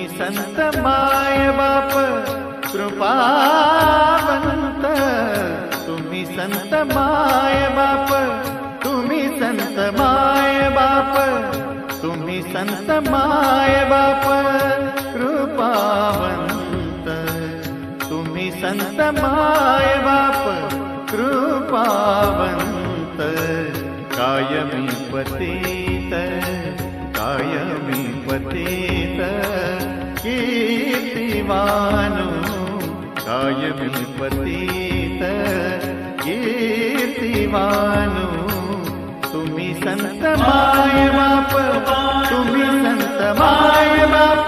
तुम्ही संत माय बाप कृपावंत, तुम्ही संत माय बाप, तुम्ही संत माय बाप, तुम्ही संत माय बाप कृपावंत, तुम्ही संत माय बाप कृपावंत, कायमी पतित, कायमी पतित कीर्तिवानो, कायमी पतित कीर्तिवानो, तुम्ही संत माय बाप, तुम्ही संत माय बाप,